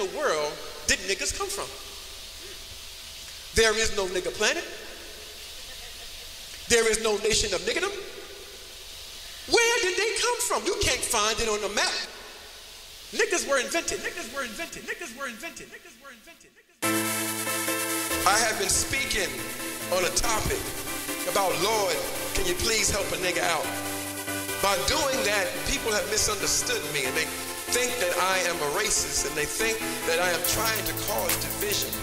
the world did niggas come from? There is no nigga planet. There is no nation of niggerdom. Where did they come from? You can't find it on the map. Niggas were invented. Niggas were invented. Niggas were invented. Niggas were invented. I have been speaking on a topic about, Lord, can you please help a nigga out? By doing that, people have misunderstood me, and they think that I am a racist, and they think that I am trying to cause division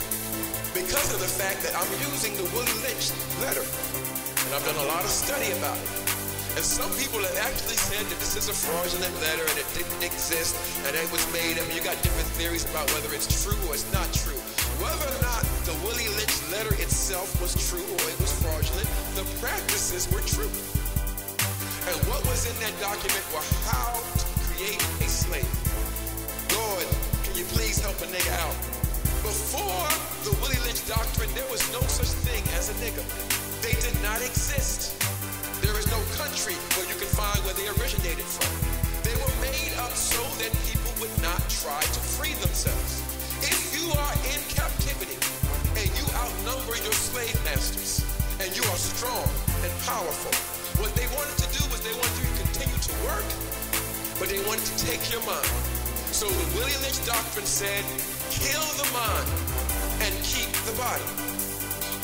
because of the fact that I'm using the Willie Lynch letter. And I've done a lot of study about it. And some people have actually said that this is a fraudulent letter and it didn't exist and it was made up. You got different theories about whether it's true or it's not true. Whether or not the Willie Lynch letter itself was true or it was fraudulent, the practices were true. And what was in that document were how to create a slave. Lord, can you please help a nigga out? Before the Willie Lynch doctrine, there was no such thing as a nigga. They did not exist. There is no country where you can find where they originated from. They were made up so that people would not try to free themselves. If you are in captivity and you outnumber your slave masters and you are strong and powerful, what they wanted to do was they wanted you to continue to work, but they wanted to take your mind. So the Willie Lynch doctrine said, kill the mind and keep the body.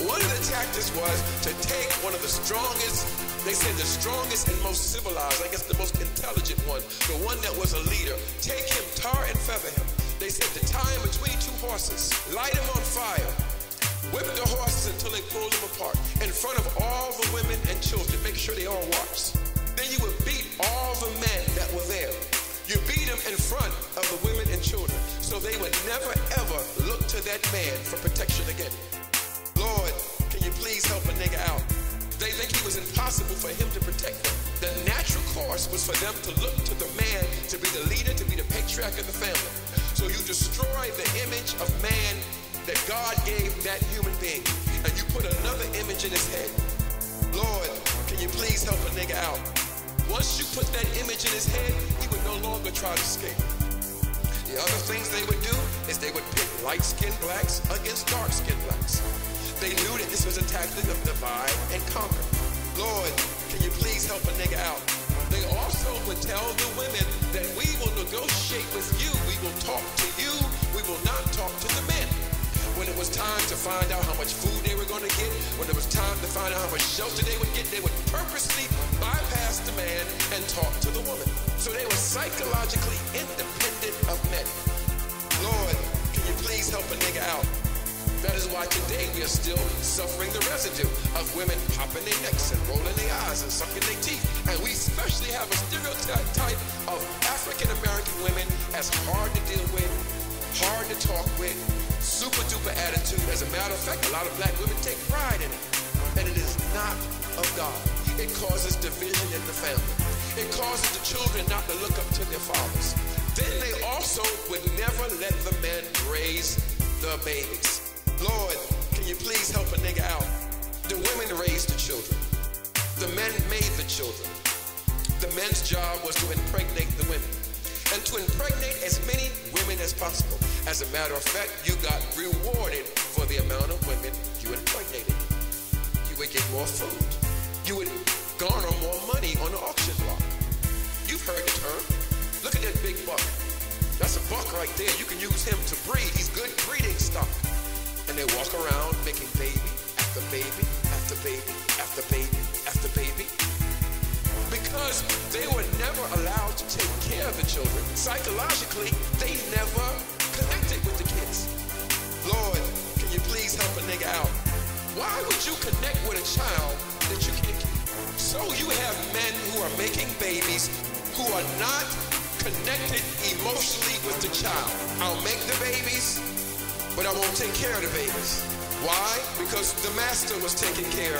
One of the tactics was to take one of the strongest, they said the strongest and most civilized, I guess the most intelligent one, the one that was a leader, take him, tar and feather him. They said to tie him between two horses, light him on fire, whip the horses until they pulled them apart in front of all the women and children, make sure they all watched. Then you would beat all the men that were there. You beat them in front of the women and children so they would never ever look to that man for protection again. Lord, can you please help a nigga out? They think it was impossible for him to protect them. The natural course was for them to look to the man to be the leader, to be the patriarch of the family. So you destroy the image of man that God gave that human being, and you put another image in his head. Lord, can you please help a nigga out? Once you put that image in his head, he would no longer try to escape. The other things they would do is they would pit light-skinned blacks against dark-skinned blacks. They knew that this was a tactic of divide and conquer. Lord, can you please help a nigga out? They also would tell the women that we will negotiate with you. We will talk to you. We will not talk to the men. When it was time to find out how much food they were going to get, when it was time to find out how much shelter they would get, they would purposely bypass the man and talk to the woman. So they were psychologically independent of men. Lord, can you please help a nigga out? That is why today we are still suffering the residue of women popping their necks and rolling their eyes and sucking their teeth. And we especially have a stereotype of African American women as hard to deal with, hard to talk with, super duper attitude. As a matter of fact, a lot of black women take pride in it. And it is not of God. It causes division in the family. It causes the children not to look up to their fathers. Then they also would never let the men raise the babies. Lord, can you please help a nigga out? The women raised the children. The men made the children. The men's job was to impregnate the women and to impregnate as many women as possible. As a matter of fact, you got rewarded for the amount of women you impregnated. You would get more food. You would garner more money on the auction block. You've heard the term. Look at that big buck. That's a buck right there. You can use him to breed. He's good breeding stock. And they walk around making baby after baby after baby after baby after baby. Because they were never allowed to take care of the children. Psychologically, they never connected with the kids. Lord, can you please help a nigga out? Why would you connect with a child that you can't keep? So you have men who are making babies who are not connected emotionally with the child. I'll make the babies, but I won't take care of the babies. Why? Because the master was taking care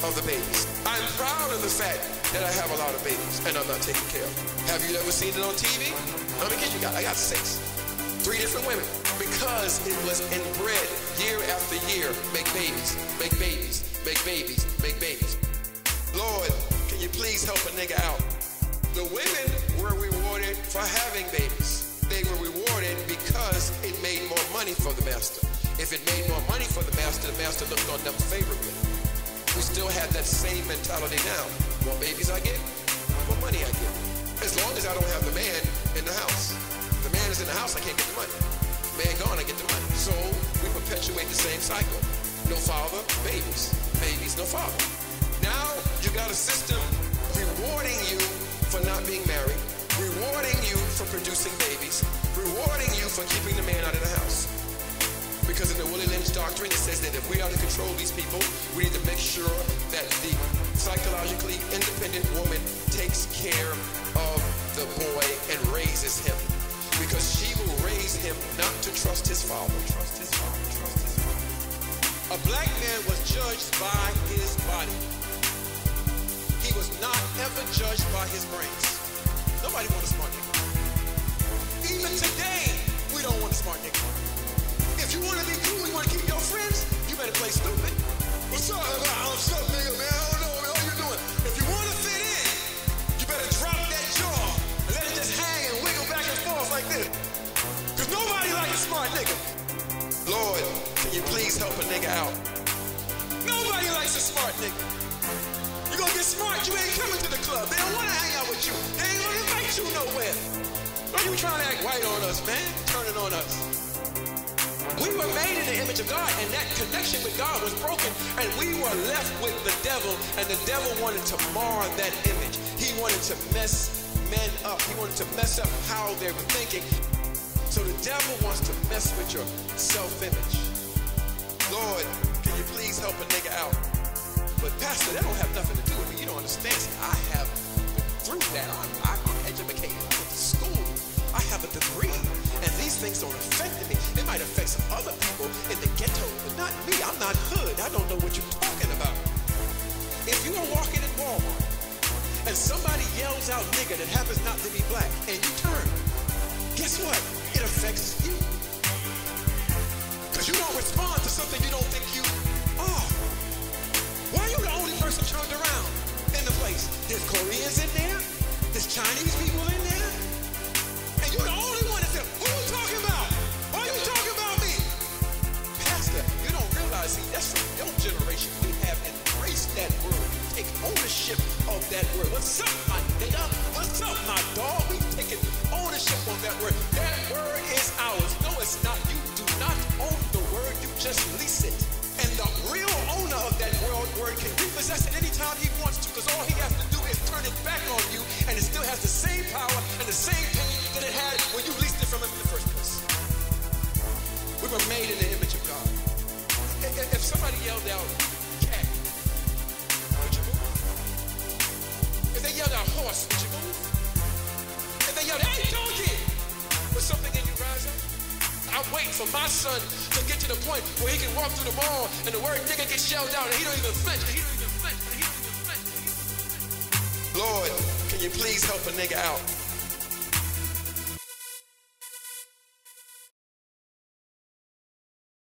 of the babies. I'm proud of the fact that I have a lot of babies and I'm not taking care of them. Have you ever seen it on TV? How many kids you got? I got 6. 3 different women. Because it was inbred year after year. Make babies, make babies, make babies, make babies. Lord, can you please help a nigga out? The women were rewarded for having babies. They were rewarded because it made money for the master. If it made more money for the master looked on them favorably. We still have that same mentality now. More babies I get, more money I get. As long as I don't have the man in the house. If the man is in the house, I can't get the money. Man gone, I get the money. So we perpetuate the same cycle. No father, babies. Babies, no father. Now you got a system rewarding you for not being married, rewarding you for producing babies, rewarding you for keeping the man out of the house. Because in the Willie Lynch doctrine, it says that if we are to control these people, we need to make sure that the psychologically independent woman takes care of the boy and raises him. Because she will raise him not to trust his father. A black man was judged by his body. He was not ever judged by his brains. Nobody wants a smart nigga. Even today, we don't want a smart nigga. If you want to be cool, you want to keep your friends, you better play stupid. What's up, nigga, man? I don't know, man. How you doing? If you want to fit in, you better drop that jaw and let it just hang and wiggle back and forth like this. Because nobody likes a smart nigga. Lord, can you please help a nigga out? Nobody likes a smart nigga. You gonna get smart, you ain't coming to the club. They don't want to hang out with you. They ain't gonna invite you nowhere. Why you trying to act white on us, man? Turning on us. We were made in the image of God, and that connection with God was broken, and we were left with the devil, and the devil wanted to mar that image. He wanted to mess men up. He wanted to mess up how they were thinking. So the devil wants to mess with your self-image. Lord, can you please help a nigga out? But Pastor, that don't have nothing to do with me. You don't understand. I have through that. I'm educated. I went to school. I have a degree. And these things don't affect me. It might affect some other people in the ghetto, but not me. I'm not hood. I don't know what you're talking about. If you are walking in Walmart and somebody yells out nigga that happens not to be black, and you turn, guess what? It affects you. Because you don't respond to something you don't think you are. Why are you the only person turned around in the place? There's Koreans in there. There's Chinese people in there. And you're the only one that said, who are you talking about? Why are you talking about me? Pastor, you don't realize, see, that's from your generation. We have embraced that word. Take ownership of that word. What's up, my nigga? What's up, my dog? We've taken ownership on that word. That word is ours. No, it's not. You do not own the word. You just lease it. And the real owner of that word can repossess it anytime he wants to, because all he has to do is turn it back on you, and it still has the same power and the same pain that it had when you leased it from him in the first place. We were made in the image of God. If somebody yelled out, cat, would you move? If they yelled out horse, would you move? If they yelled, hey, donkey, would something in you rise up? I'm waiting for my son to get to the point where he can walk through the mall and the word nigga gets shelled out and he don't even flinch. Lord, can you please help a nigga out?